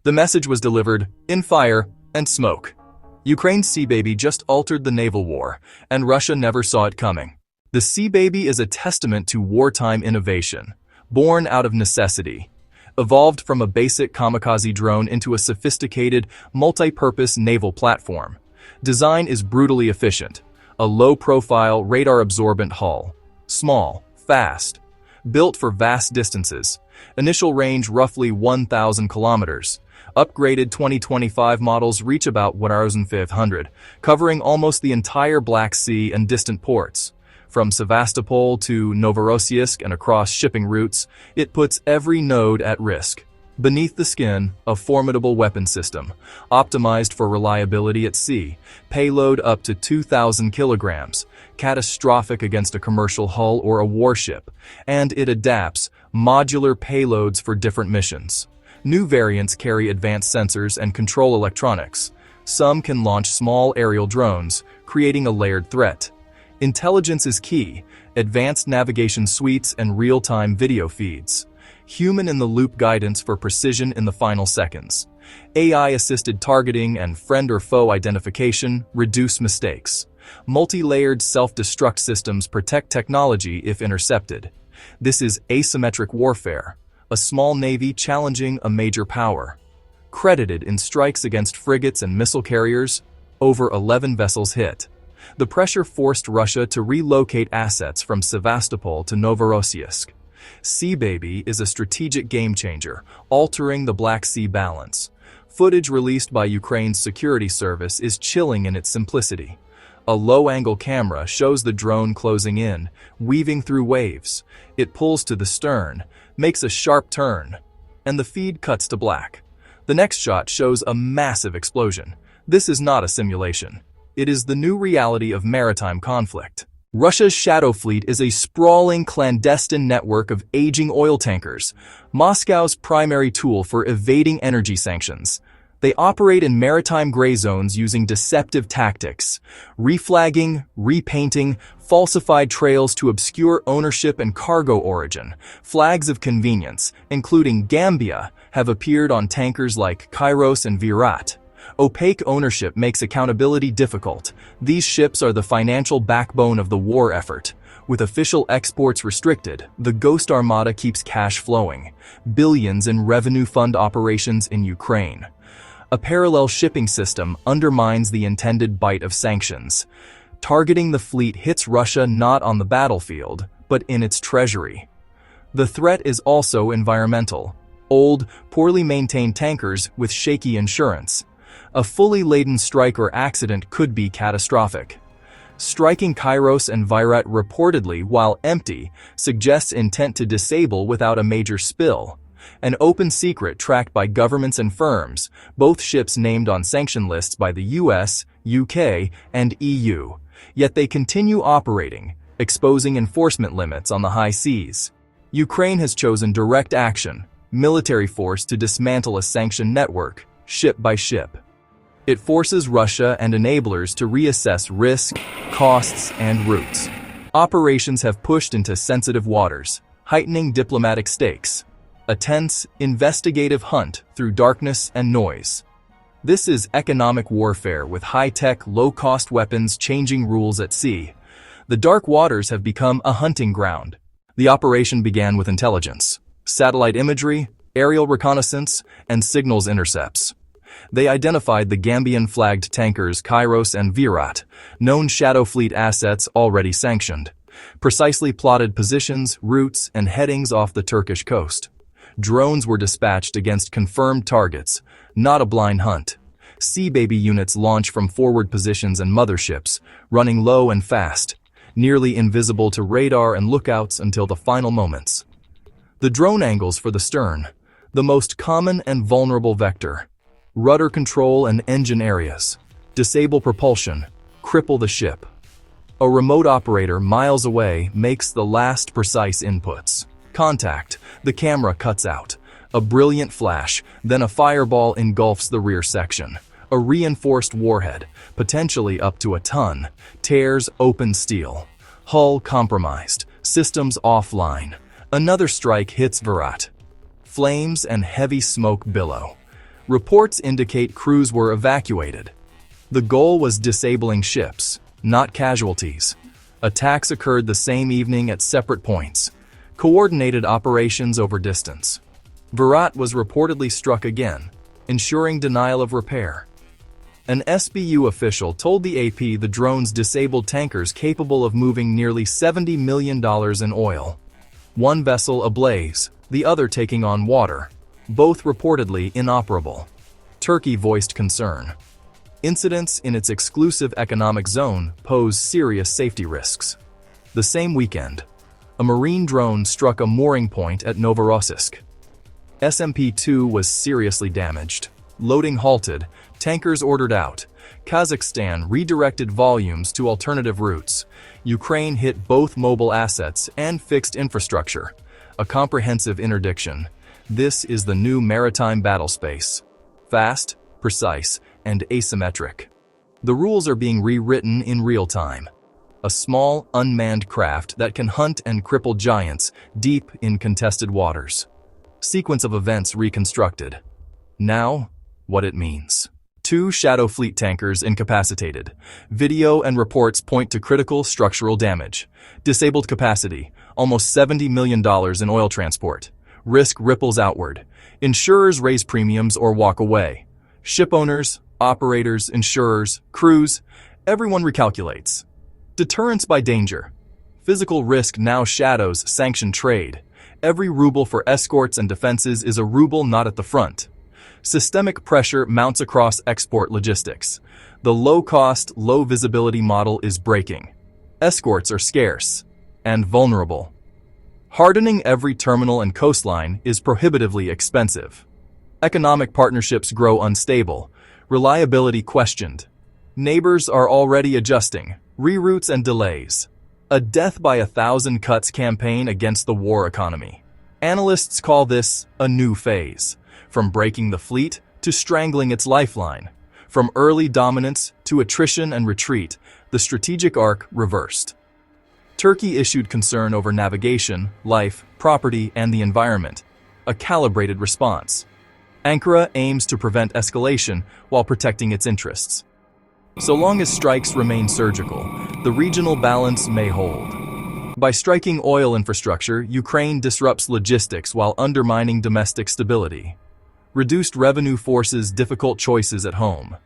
The message was delivered in fire and smoke. Ukraine's Sea Baby just altered the naval war, and Russia never saw it coming. The Sea Baby is a testament to wartime innovation, born out of necessity, evolved from a basic kamikaze drone into a sophisticated, multi-purpose naval platform. Design is brutally efficient, a low-profile, radar-absorbent hull, small, fast, built for vast distances, initial range roughly 1,000 kilometers. Upgraded 2025 models reach about 1,500, covering almost the entire Black Sea and distant ports. From Sevastopol to Novorossiysk and across shipping routes, it puts every node at risk. Beneath the skin, a formidable weapon system, optimized for reliability at sea, payload up to 2,000 kilograms, catastrophic against a commercial hull or a warship, and it adapts modular payloads for different missions. New variants carry advanced sensors and control electronics. Some can launch small aerial drones, creating a layered threat. Intelligence is key, advanced navigation suites and real-time video feeds. Human-in-the-loop guidance for precision in the final seconds. AI-assisted targeting and friend or foe identification reduce mistakes. Multi-layered self-destruct systems protect technology if intercepted. This is asymmetric warfare, a small navy challenging a major power. Credited in strikes against frigates and missile carriers, over 11 vessels hit. The pressure forced Russia to relocate assets from Sevastopol to Novorossiysk. Sea Baby is a strategic game-changer, altering the Black Sea balance. Footage released by Ukraine's security service is chilling in its simplicity. A low-angle camera shows the drone closing in, weaving through waves. It pulls to the stern, makes a sharp turn, and the feed cuts to black. The next shot shows a massive explosion. This is not a simulation. It is the new reality of maritime conflict. Russia's Shadow Fleet is a sprawling, clandestine network of aging oil tankers, Moscow's primary tool for evading energy sanctions. They operate in maritime gray zones using deceptive tactics, reflagging, repainting, falsified trails to obscure ownership and cargo origin. Flags of convenience, including Gambia, have appeared on tankers like Kairos and Virat. Opaque ownership makes accountability difficult. These ships are the financial backbone of the war effort. With official exports restricted, the Ghost Armada keeps cash flowing. Billions in revenue fund operations in Ukraine. A parallel shipping system undermines the intended bite of sanctions. Targeting the fleet hits Russia not on the battlefield, but in its treasury. The threat is also environmental. Old, poorly maintained tankers with shaky insurance. A fully laden strike or accident could be catastrophic. Striking Kairos and Virat reportedly while empty suggests intent to disable without a major spill. An open secret tracked by governments and firms, both ships named on sanction lists by the US, UK, and EU. Yet they continue operating, exposing enforcement limits on the high seas. Ukraine has chosen direct action, military force to dismantle a sanctioned network, ship by ship. It forces Russia and enablers to reassess risk, costs, and routes. Operations have pushed into sensitive waters, heightening diplomatic stakes. A tense, investigative hunt through darkness and noise. This is economic warfare with high-tech, low-cost weapons changing rules at sea. The dark waters have become a hunting ground. The operation began with intelligence, satellite imagery, aerial reconnaissance, and signals intercepts. They identified the Gambian-flagged tankers Kairos and Virat, known Shadow Fleet assets already sanctioned. Precisely plotted positions, routes, and headings off the Turkish coast. Drones were dispatched against confirmed targets, not a blind hunt. Sea Baby units launch from forward positions and motherships, running low and fast, nearly invisible to radar and lookouts until the final moments. The drone angles for the stern, the most common and vulnerable vector. Rudder control and engine areas. Disable propulsion, cripple the ship. A remote operator miles away makes the last precise inputs. Contact, the camera cuts out. A brilliant flash, then a fireball engulfs the rear section. A reinforced warhead, potentially up to a ton, tears open steel. Hull compromised, systems offline. Another strike hits Virat. Flames and heavy smoke billow. Reports indicate crews were evacuated. The goal was disabling ships, not casualties. Attacks occurred the same evening at separate points. Coordinated operations over distance. Virat was reportedly struck again, ensuring denial of repair. An SBU official told the AP the drones disabled tankers capable of moving nearly $70 million in oil. One vessel ablaze, the other taking on water, both reportedly inoperable. Turkey voiced concern. Incidents in its exclusive economic zone pose serious safety risks. The same weekend, a marine drone struck a mooring point at Novorossiysk. SMP-2 was seriously damaged. Loading halted, tankers ordered out. Kazakhstan redirected volumes to alternative routes. Ukraine hit both mobile assets and fixed infrastructure. A comprehensive interdiction. This is the new maritime battle space. Fast, precise, and asymmetric. The rules are being rewritten in real time. A small, unmanned craft that can hunt and cripple giants deep in contested waters. Sequence of events reconstructed. Now, what it means. 2 Shadow Fleet tankers incapacitated. Video and reports point to critical structural damage. Disabled capacity, almost $70 million in oil transport. Risk ripples outward. Insurers raise premiums or walk away. Ship owners, operators, insurers, crews, everyone recalculates. Deterrence by danger. Physical risk now shadows sanctioned trade. Every ruble for escorts and defenses is a ruble not at the front. Systemic pressure mounts across export logistics. The low-cost, low-visibility model is breaking. Escorts are scarce and vulnerable. Hardening every terminal and coastline is prohibitively expensive. Economic partnerships grow unstable. Reliability questioned. Neighbors are already adjusting. Reroutes and delays. A death by 1,000 cuts campaign against the war economy. Analysts call this a new phase. From breaking the fleet to strangling its lifeline. From early dominance to attrition and retreat, the strategic arc reversed. Turkey issued concern over navigation, life, property, and the environment. A calibrated response. Ankara aims to prevent escalation while protecting its interests. So long as strikes remain surgical, the regional balance may hold. By striking oil infrastructure, Ukraine disrupts logistics while undermining domestic stability. Reduced revenue forces difficult choices at home.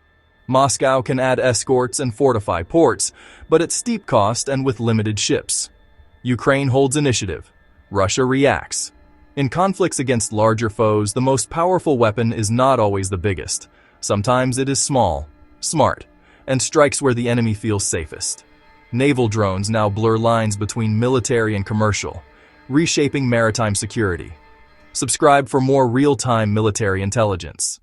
Moscow can add escorts and fortify ports, but at steep cost and with limited ships. Ukraine holds initiative. Russia reacts. In conflicts against larger foes, the most powerful weapon is not always the biggest. Sometimes it is small, smart, and strikes where the enemy feels safest. Naval drones now blur lines between military and commercial, reshaping maritime security. Subscribe for more real-time military intelligence.